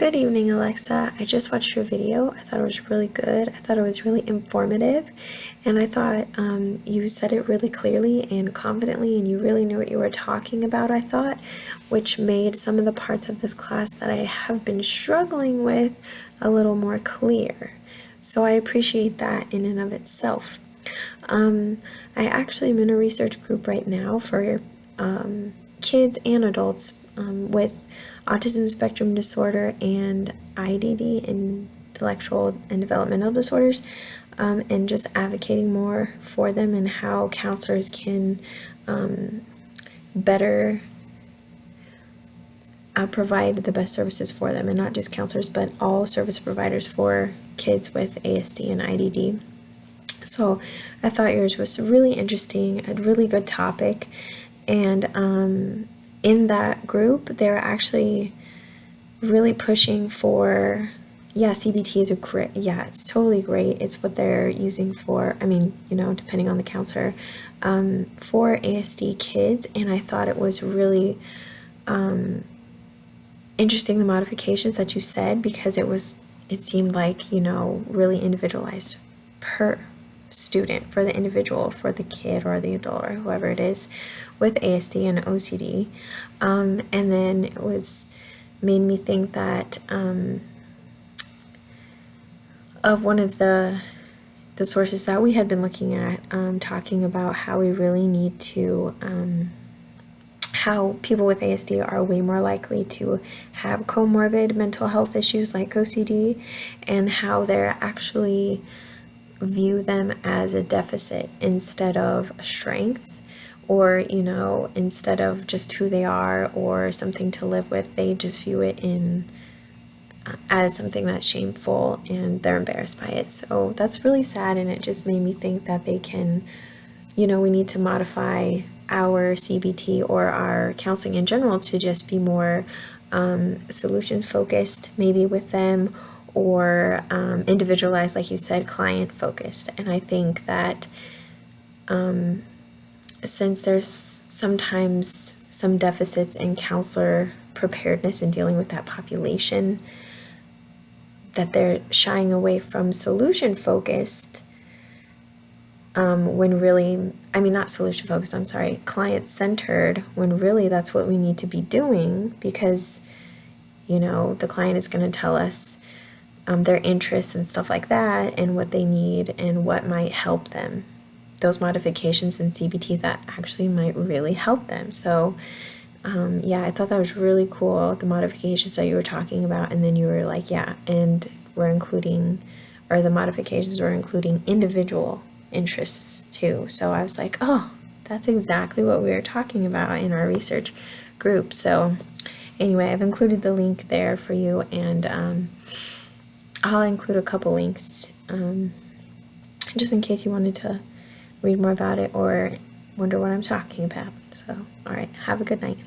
Good evening, Alexa. I just watched your video. I thought it was really good. I thought it was really informative. And I thought you said it really clearly and confidently, and you really knew what you were talking about, I thought, which made some of the parts of this class that I have been struggling with a little more clear. So I appreciate that in and of itself. I actually am in a research group right now for kids and adults with autism spectrum disorder and IDD, intellectual and developmental disorders, and just advocating more for them and how counselors can better provide the best services for them, and not just counselors but all service providers for kids with ASD and IDD. So I thought yours was really interesting, a really good topic, and in that group they're actually really pushing for, yeah, CBT is a great, yeah, it's totally great. It's what they're using for, I mean, you know, depending on the counselor, for ASD kids. And I thought it was really interesting, the modifications that you said, because it seemed like, you know, really individualized per student, for the individual, for the kid or the adult or whoever it is with ASD and OCD. And then it made me think that of one of the sources that we had been looking at, talking about how we really need to how people with ASD are way more likely to have comorbid mental health issues like OCD, and how they're actually view them as a deficit instead of a strength, or, you know, instead of just who they are or something to live with, they just view it as something that's shameful, and they're embarrassed by it. So that's really sad, and it just made me think that they can, you know, we need to modify our CBT or our counseling in general to just be more solution focused, maybe with them, or individualized, like you said, client focused. And I think that since there's sometimes some deficits in counselor preparedness in dealing with that population, that they're shying away from solution focused, when really, I mean, not solution focused, I'm sorry, client centered, when really that's what we need to be doing, because, you know, the client is going to tell us their interests and stuff like that, and what they need and what might help them, those modifications in CBT that actually might really help them. So yeah, I thought that was really cool, the modifications that you were talking about. And then you were like, yeah, and we're including, or the modifications were including individual interests too. So I was like, oh, that's exactly what we were talking about in our research group. So anyway, I've included the link there for you, and I'll include a couple links just in case you wanted to read more about it or wonder what I'm talking about. So, all right, have a good night.